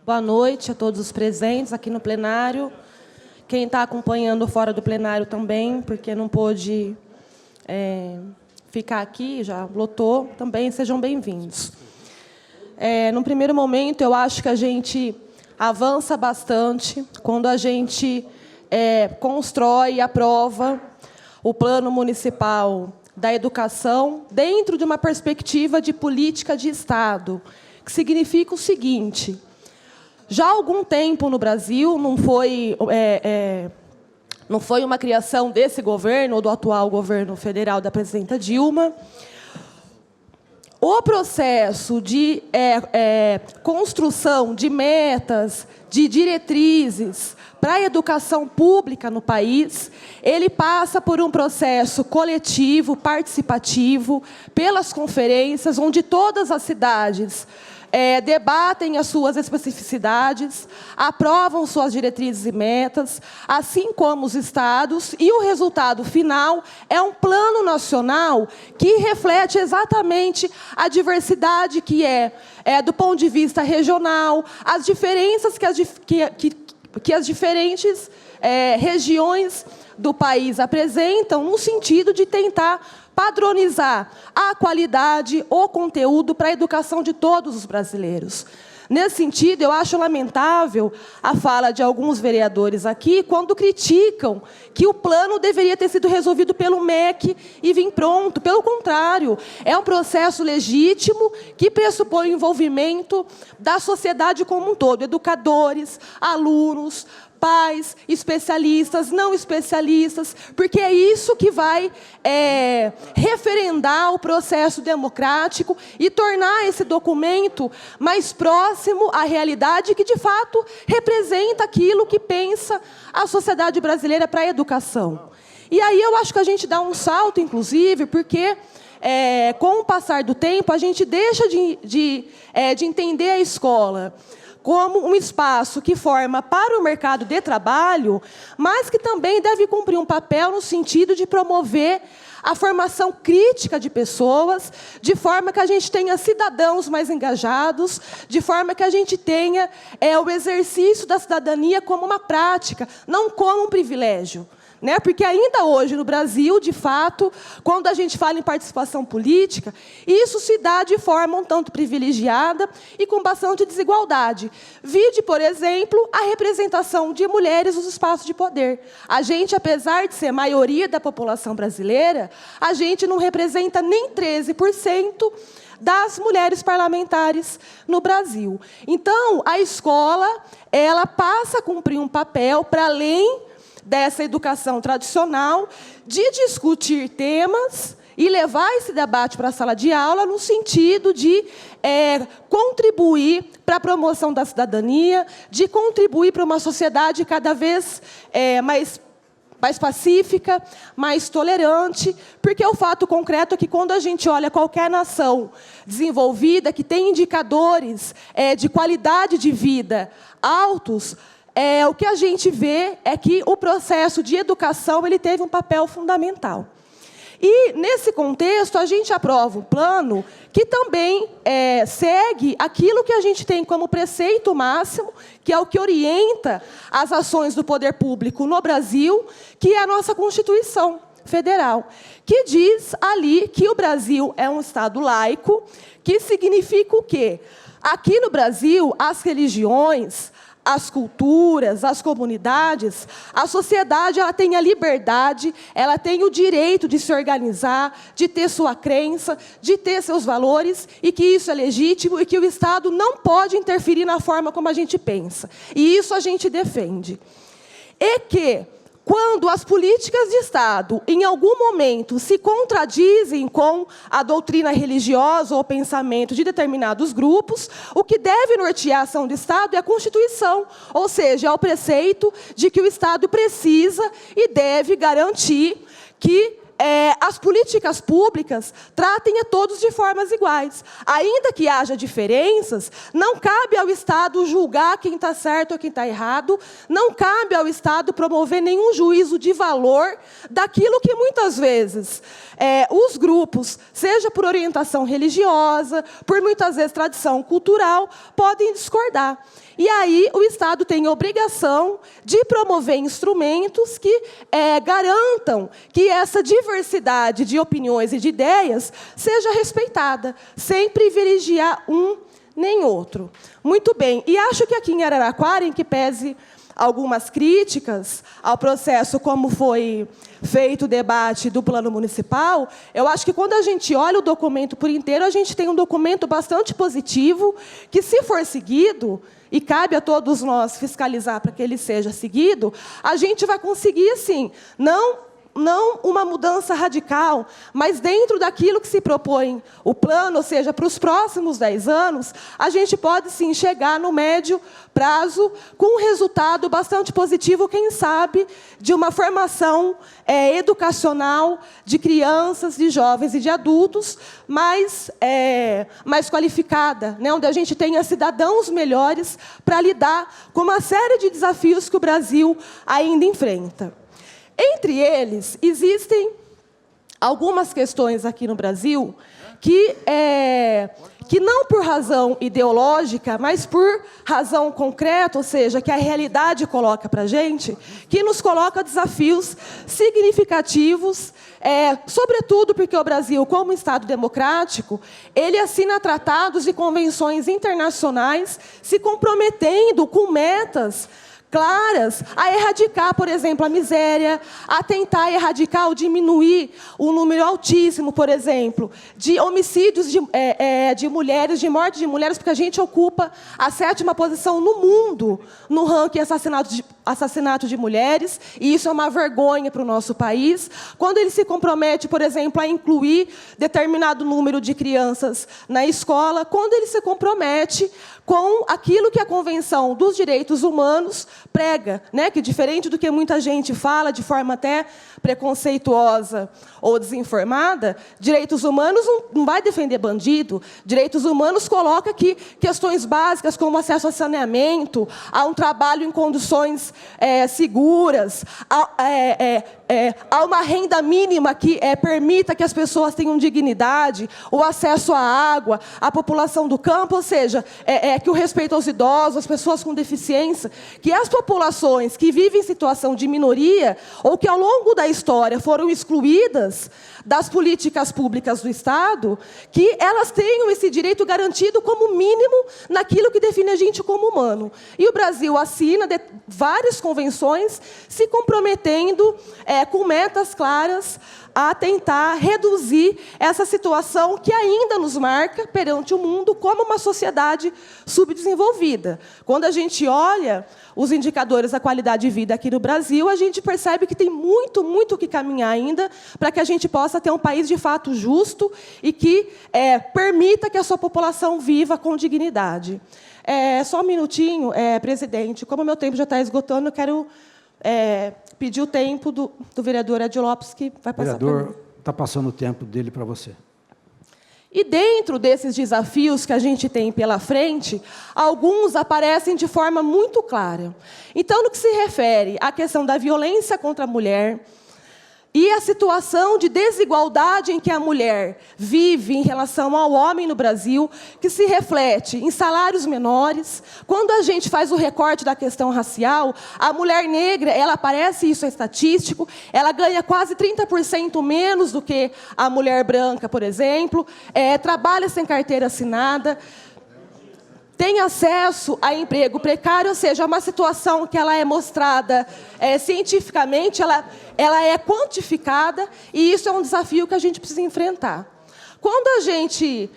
Boa noite a todos os presentes aqui no plenário. Quem está acompanhando fora do plenário também, porque não pôde ficar aqui, já lotou, também sejam bem-vindos. No primeiro momento, eu acho que a gente avança bastante quando a gente constrói e aprova o Plano Municipal da Educação dentro de uma perspectiva de política de Estado, que significa o seguinte: já há algum tempo no Brasil, não foi uma criação desse governo ou do atual governo federal da presidenta Dilma, o processo de construção de metas, de diretrizes para a educação pública no país, ele passa por um processo coletivo, participativo, pelas conferências, onde todas as cidades debatem as suas especificidades, aprovam suas diretrizes e metas, assim como os estados, e o resultado final é um plano nacional que reflete exatamente a diversidade que do ponto de vista regional, as diferenças que as diferentes regiões do país apresentam, no sentido de tentar padronizar a qualidade, o conteúdo para a educação de todos os brasileiros. Nesse sentido, eu acho lamentável a fala de alguns vereadores aqui, quando criticam que o plano deveria ter sido resolvido pelo MEC e vir pronto. Pelo contrário, é um processo legítimo que pressupõe o envolvimento da sociedade como um todo, educadores, alunos, pais, especialistas, não especialistas, porque é isso que vai referendar o processo democrático e tornar esse documento mais próximo à realidade que, de fato, representa aquilo que pensa a sociedade brasileira para a educação. E aí eu acho que a gente dá um salto, inclusive, porque com o passar do tempo a gente deixa de entender a escola como um espaço que forma para o mercado de trabalho, mas que também deve cumprir um papel no sentido de promover a formação crítica de pessoas, de forma que a gente tenha cidadãos mais engajados, de forma que a gente tenha o exercício da cidadania como uma prática, não como um privilégio. Porque ainda hoje, no Brasil, de fato, quando a gente fala em participação política, isso se dá de forma um tanto privilegiada e com bastante desigualdade. Vide, por exemplo, a representação de mulheres nos espaços de poder. A gente, apesar de ser maioria da população brasileira, a gente não representa nem 13% das mulheres parlamentares no Brasil. Então, a escola ela passa a cumprir um papel para além dessa educação tradicional, de discutir temas e levar esse debate para a sala de aula no sentido de contribuir para a promoção da cidadania, de contribuir para uma sociedade cada vez mais pacífica, mais tolerante, porque o fato concreto é que, quando a gente olha qualquer nação desenvolvida, que tem indicadores de qualidade de vida altos, o que a gente vê é que o processo de educação ele teve um papel fundamental. E, nesse contexto, a gente aprova um plano que também segue aquilo que a gente tem como preceito máximo, que é o que orienta as ações do poder público no Brasil, que é a nossa Constituição Federal, que diz ali que o Brasil é um Estado laico, que significa o quê? Aqui no Brasil, as religiões, as culturas, as comunidades, a sociedade ela tem a liberdade, ela tem o direito de se organizar, de ter sua crença, de ter seus valores, e que isso é legítimo e que o Estado não pode interferir na forma como a gente pensa. E isso a gente defende. E que, quando as políticas de Estado, em algum momento, se contradizem com a doutrina religiosa ou o pensamento de determinados grupos, o que deve nortear a ação do Estado é a Constituição, ou seja, é o preceito de que o Estado precisa e deve garantir que as políticas públicas tratem a todos de formas iguais. Ainda que haja diferenças, não cabe ao Estado julgar quem está certo ou quem está errado, não cabe ao Estado promover nenhum juízo de valor daquilo que, muitas vezes, os grupos, seja por orientação religiosa, por, muitas vezes, tradição cultural, podem discordar. E aí o Estado tem a obrigação de promover instrumentos que garantam que essa diversidade de opiniões e de ideias seja respeitada, sem privilegiar um nem outro. Muito bem. E acho que aqui em Araraquara, em que pese algumas críticas ao processo como foi feito o debate do plano municipal, eu acho que quando a gente olha o documento por inteiro, a gente tem um documento bastante positivo, que se for seguido, e cabe a todos nós fiscalizar para que ele seja seguido, a gente vai conseguir, assim, não uma mudança radical, mas dentro daquilo que se propõe o plano, ou seja, para os próximos 10 anos, a gente pode, sim, chegar no médio prazo com um resultado bastante positivo, quem sabe, de uma formação educacional de crianças, de jovens e de adultos mais qualificada, né? Onde a gente tenha cidadãos melhores para lidar com uma série de desafios que o Brasil ainda enfrenta. Entre eles, existem algumas questões aqui no Brasil que não por razão ideológica, mas por razão concreta, ou seja, que a realidade coloca para a gente, que nos coloca desafios significativos, sobretudo porque o Brasil, como Estado democrático, ele assina tratados e convenções internacionais se comprometendo com metas claras a erradicar, por exemplo, a miséria, a tentar erradicar ou diminuir o número altíssimo, por exemplo, de homicídios de mulheres, de morte de mulheres, porque a gente ocupa a 7ª posição no mundo no ranking assassinato de mulheres, e isso é uma vergonha para o nosso país. Quando ele se compromete, por exemplo, a incluir determinado número de crianças na escola, quando ele se compromete com aquilo que a Convenção dos Direitos Humanos prega, né? Que, diferente do que muita gente fala de forma até preconceituosa ou desinformada, direitos humanos não vai defender bandido. Direitos humanos coloca aqui questões básicas como acesso a saneamento, a um trabalho em condições seguras, a uma renda mínima que permita que as pessoas tenham dignidade, o acesso à água, à população do campo, ou seja, que o respeito aos idosos, às pessoas com deficiência, que as populações que vivem em situação de minoria ou que ao longo da história foram excluídas das políticas públicas do Estado, que elas tenham esse direito garantido como mínimo naquilo que define a gente como humano. E o Brasil assina várias convenções se comprometendo com metas claras a tentar reduzir essa situação que ainda nos marca perante o mundo como uma sociedade subdesenvolvida. Quando a gente olha os indicadores da qualidade de vida aqui no Brasil, a gente percebe que tem muito, muito que caminhar ainda para que a gente possa ter um país de fato justo e que permita que a sua população viva com dignidade. Só um minutinho, presidente. Como o meu tempo já está esgotando, eu quero pedir o tempo do vereador Ed Lopes, que vai passar. Vereador, está passando o tempo dele para você. E dentro desses desafios que a gente tem pela frente, alguns aparecem de forma muito clara. Então, no que se refere à questão da violência contra a mulher, e a situação de desigualdade em que a mulher vive em relação ao homem no Brasil, que se reflete em salários menores. Quando a gente faz o recorte da questão racial, a mulher negra, ela aparece, isso é estatístico, ela ganha quase 30% menos do que a mulher branca, por exemplo, trabalha sem carteira assinada, tem acesso a emprego precário, ou seja, uma situação que ela é mostrada cientificamente, ela é quantificada, e isso é um desafio que a gente precisa enfrentar. Quando a gente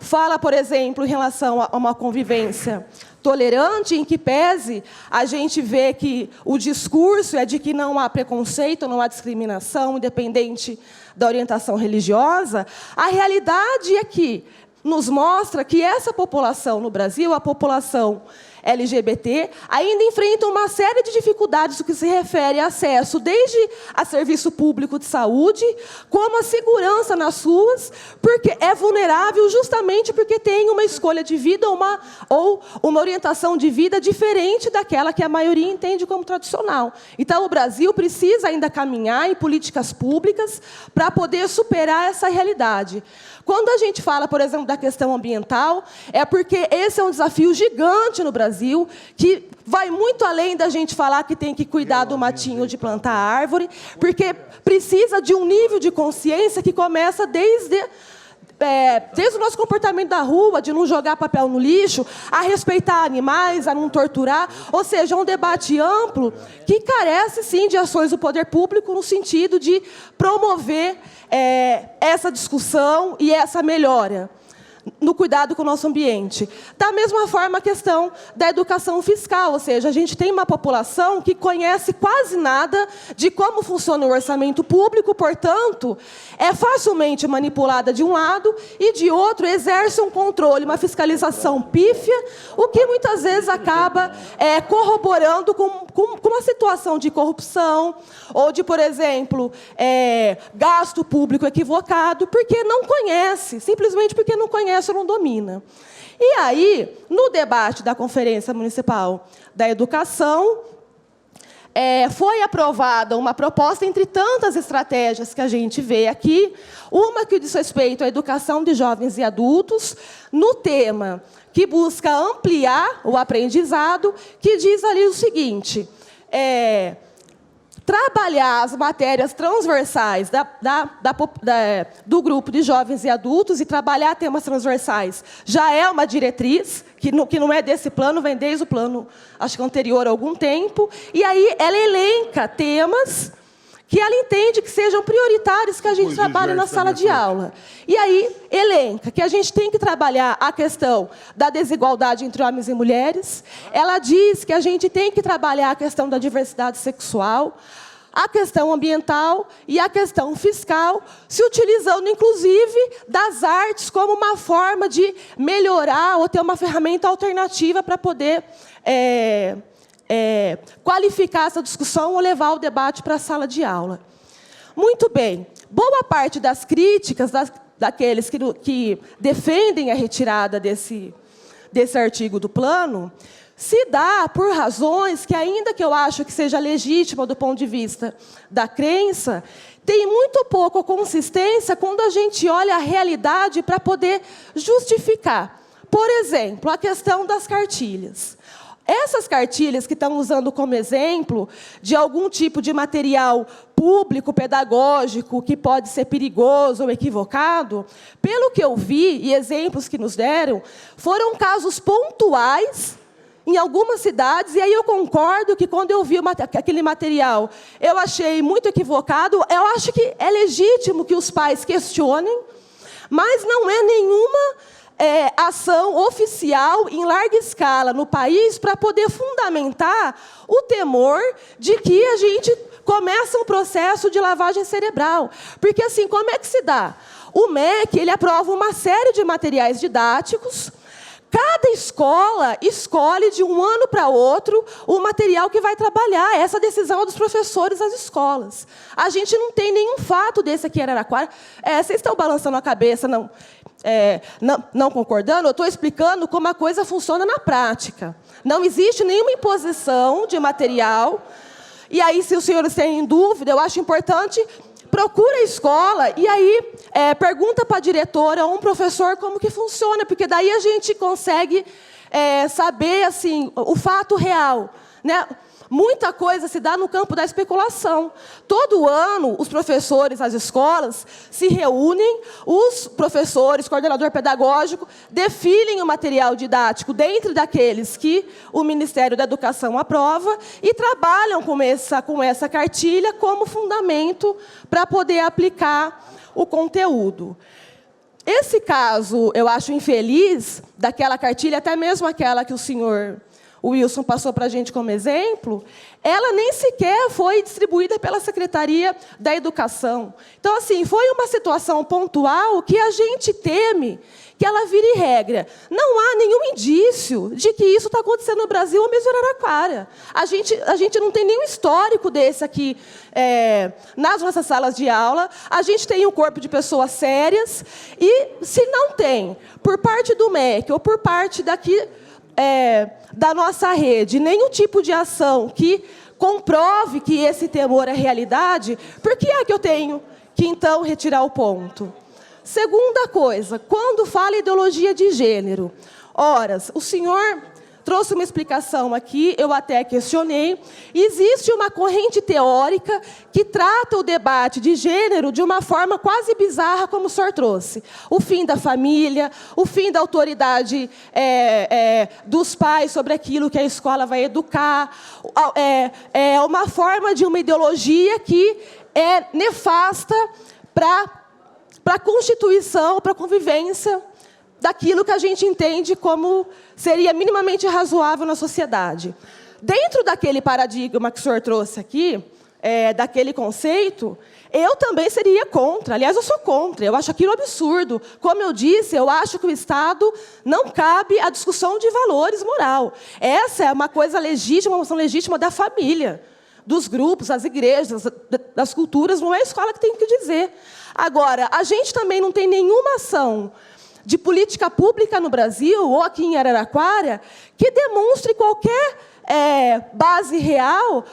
fala, por exemplo, em relação a uma convivência tolerante, em que pese a gente vê que o discurso é de que não há preconceito, não há discriminação, independente da orientação religiosa, a realidade é que nos mostra que essa população no Brasil, a população LGBT, ainda enfrenta uma série de dificuldades no que se refere a acesso, desde a serviço público de saúde, como a segurança nas ruas, porque é vulnerável justamente porque tem uma escolha de vida ou uma orientação de vida diferente daquela que a maioria entende como tradicional. Então, o Brasil precisa ainda caminhar em políticas públicas para poder superar essa realidade. Quando a gente fala, por exemplo, da questão ambiental, é porque esse é um desafio gigante no Brasil, que vai muito além da gente falar que tem que cuidar do matinho de plantar árvore, porque precisa de um nível de consciência que começa desde o nosso comportamento da rua, de não jogar papel no lixo, a respeitar animais, a não torturar. Ou seja, é um debate amplo que carece, sim, de ações do poder público no sentido de promover essa discussão e essa melhora no cuidado com o nosso ambiente. Da mesma forma, a questão da educação fiscal, ou seja, a gente tem uma população que conhece quase nada de como funciona o orçamento público, portanto, é facilmente manipulada de um lado e, de outro, exerce um controle, uma fiscalização pífia, o que muitas vezes acaba corroborando com uma situação de corrupção ou de, por exemplo, gasto público equivocado, porque não conhece, simplesmente porque não conhece ou não domina. E aí, no debate da Conferência Municipal da Educação, foi aprovada uma proposta, entre tantas estratégias que a gente vê aqui, uma que diz respeito à educação de jovens e adultos, no tema que busca ampliar o aprendizado, que diz ali o seguinte: trabalhar as matérias transversais do grupo de jovens e adultos e trabalhar temas transversais já é uma diretriz, que não é desse plano, vem desde o plano, acho que anterior a algum tempo, e aí ela elenca temas que ela entende que sejam prioritários que a gente trabalhe na sala de aula. E aí elenca que a gente tem que trabalhar a questão da desigualdade entre homens e mulheres, ela diz que a gente tem que trabalhar a questão da diversidade sexual, a questão ambiental e a questão fiscal, se utilizando, inclusive, das artes como uma forma de melhorar ou ter uma ferramenta alternativa para poder qualificar essa discussão ou levar o debate para a sala de aula. Muito bem. Boa parte das críticas daqueles que defendem a retirada desse artigo do plano se dá por razões que, ainda que eu acho que seja legítima do ponto de vista da crença, tem muito pouca consistência quando a gente olha a realidade para poder justificar. Por exemplo, a questão das cartilhas. Essas cartilhas que estão usando como exemplo de algum tipo de material público, pedagógico, que pode ser perigoso ou equivocado, pelo que eu vi e exemplos que nos deram, foram casos pontuais em algumas cidades, e aí eu concordo que, quando eu vi aquele material, eu achei muito equivocado. Eu acho que é legítimo que os pais questionem, mas não é nenhuma ação oficial em larga escala no país para poder fundamentar o temor de que a gente começa um processo de lavagem cerebral. Porque, assim, como é que se dá? O MEC, ele aprova uma série de materiais didáticos. Cada escola escolhe, de um ano para outro, o material que vai trabalhar. Essa decisão é dos professores das escolas. A gente não tem nenhum fato desse aqui em Araraquara. Vocês estão balançando a cabeça, não concordando? Eu estou explicando como a coisa funciona na prática. Não existe nenhuma imposição de material. E aí, se os senhores têm dúvida, eu acho importante, procura a escola e aí pergunta para a diretora ou um professor como que funciona, porque daí a gente consegue saber, assim, o fato real, né? Muita coisa se dá no campo da especulação. Todo ano, os professores, as escolas, se reúnem, os professores, coordenador pedagógico, definem o material didático dentro daqueles que o Ministério da Educação aprova e trabalham com essa cartilha como fundamento para poder aplicar o conteúdo. Esse caso, eu acho infeliz, daquela cartilha, até mesmo aquela que o senhor Wilson passou para a gente como exemplo, ela nem sequer foi distribuída pela Secretaria da Educação. Então, assim, foi uma situação pontual que a gente teme que ela vire regra. Não há nenhum indício de que isso está acontecendo no Brasil ou mesmo em Araraquara. A gente não tem nenhum histórico desse aqui nas nossas salas de aula. A gente tem um corpo de pessoas sérias e, se não tem, por parte do MEC ou por parte daqui da nossa rede, nenhum tipo de ação que comprove que esse temor é realidade, por que é que eu tenho que, então, retirar o ponto? Segunda coisa, quando fala ideologia de gênero, ora, o senhor trouxe uma explicação aqui, eu até questionei. Existe uma corrente teórica que trata o debate de gênero de uma forma quase bizarra, como o senhor trouxe. O fim da família, o fim da autoridade dos pais sobre aquilo que a escola vai educar. É uma forma de uma ideologia que é nefasta para a constituição, para a convivência daquilo que a gente entende como seria minimamente razoável na sociedade. Dentro daquele paradigma que o senhor trouxe aqui, daquele conceito, eu também seria contra. Aliás, eu sou contra. Eu acho aquilo absurdo. Como eu disse, eu acho que o Estado não cabe à discussão de valores moral. Essa é uma coisa legítima, uma moção legítima da família, dos grupos, das igrejas, das culturas. Não é a escola que tem que dizer. Agora, a gente também não tem nenhuma ação de política pública no Brasil, ou aqui em Araraquara, que demonstre qualquer base real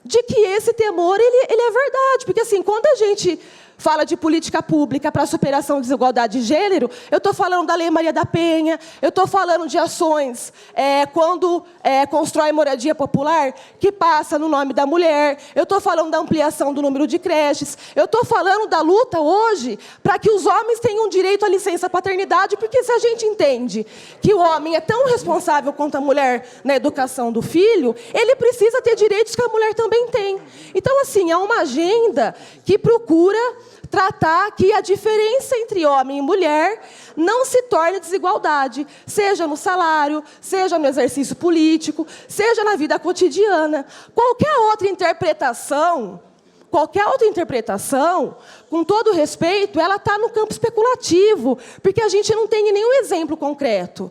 de que esse temor ele é verdade. Porque, assim, quando a gente fala de política pública para a superação da desigualdade de gênero, eu estou falando da Lei Maria da Penha, eu estou falando de ações quando constrói moradia popular, que passa no nome da mulher, eu estou falando da ampliação do número de creches, eu estou falando da luta hoje para que os homens tenham direito à licença paternidade, porque se a gente entende que o homem é tão responsável quanto a mulher na educação do filho, ele precisa ter direitos que a mulher também tem. Então, assim, é uma agenda que procura tratar que a diferença entre homem e mulher não se torne desigualdade, seja no salário, seja no exercício político, seja na vida cotidiana. Qualquer outra interpretação, com todo respeito, ela está no campo especulativo, porque a gente não tem nenhum exemplo concreto.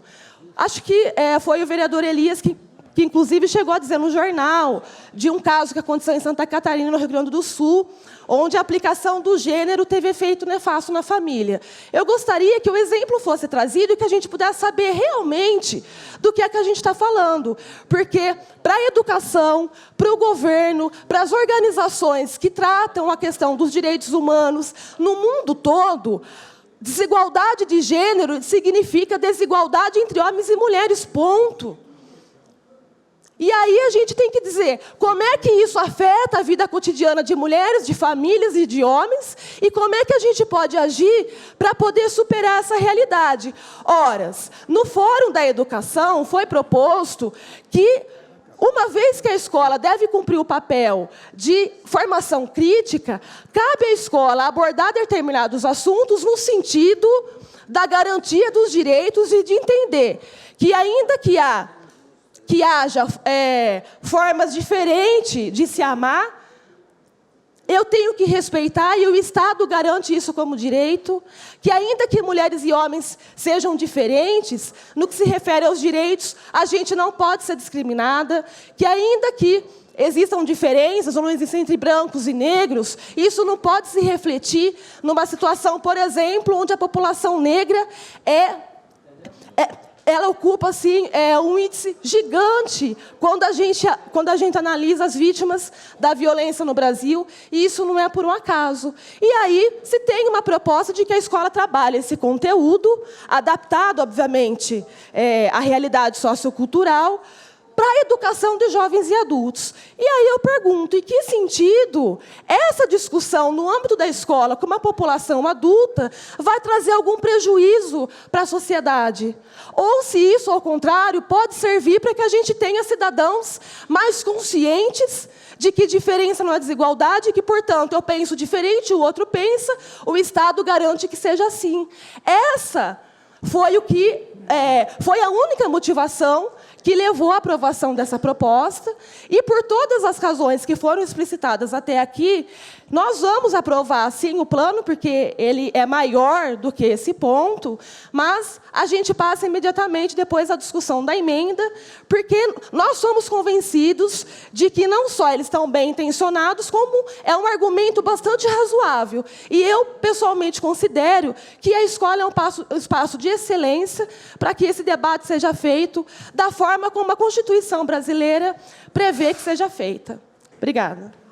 Acho que foi o vereador Elias que inclusive chegou a dizer no jornal de um caso que aconteceu em Santa Catarina, no Rio Grande do Sul, onde a aplicação do gênero teve efeito nefasto na família. Eu gostaria que o exemplo fosse trazido e que a gente pudesse saber realmente do que é que a gente está falando. Porque para a educação, para o governo, para as organizações que tratam a questão dos direitos humanos no mundo todo, desigualdade de gênero significa desigualdade entre homens e mulheres, ponto. E aí a gente tem que dizer como é que isso afeta a vida cotidiana de mulheres, de famílias e de homens, e como é que a gente pode agir para poder superar essa realidade. Ora, no Fórum da Educação foi proposto que, uma vez que a escola deve cumprir o papel de formação crítica, cabe à escola abordar determinados assuntos no sentido da garantia dos direitos e de entender que, ainda que haja formas diferentes de se amar, eu tenho que respeitar, e o Estado garante isso como direito, que ainda que mulheres e homens sejam diferentes, no que se refere aos direitos, a gente não pode ser discriminada, que ainda que existam diferenças, ou não existem entre brancos e negros, isso não pode se refletir numa situação, por exemplo, onde a população negra ela ocupa, assim, um índice gigante quando a gente analisa as vítimas da violência no Brasil, e isso não é por um acaso. E aí se tem uma proposta de que a escola trabalhe esse conteúdo, adaptado, obviamente, à realidade sociocultural, para a educação de jovens e adultos. E aí eu pergunto, em que sentido essa discussão no âmbito da escola com uma população adulta vai trazer algum prejuízo para a sociedade? Ou se isso, ao contrário, pode servir para que a gente tenha cidadãos mais conscientes de que diferença não é desigualdade, e que, portanto, eu penso diferente, o outro pensa, o Estado garante que seja assim. Essa foi a única motivação que levou à aprovação dessa proposta, e por todas as razões que foram explicitadas até aqui, nós vamos aprovar, sim, o plano, porque ele é maior do que esse ponto, mas a gente passa imediatamente depois à discussão da emenda, porque nós somos convencidos de que não só eles estão bem intencionados, como é um argumento bastante razoável. E eu, pessoalmente, considero que a escola é um espaço de excelência para que esse debate seja feito da forma como a Constituição brasileira prevê que seja feita. Obrigada.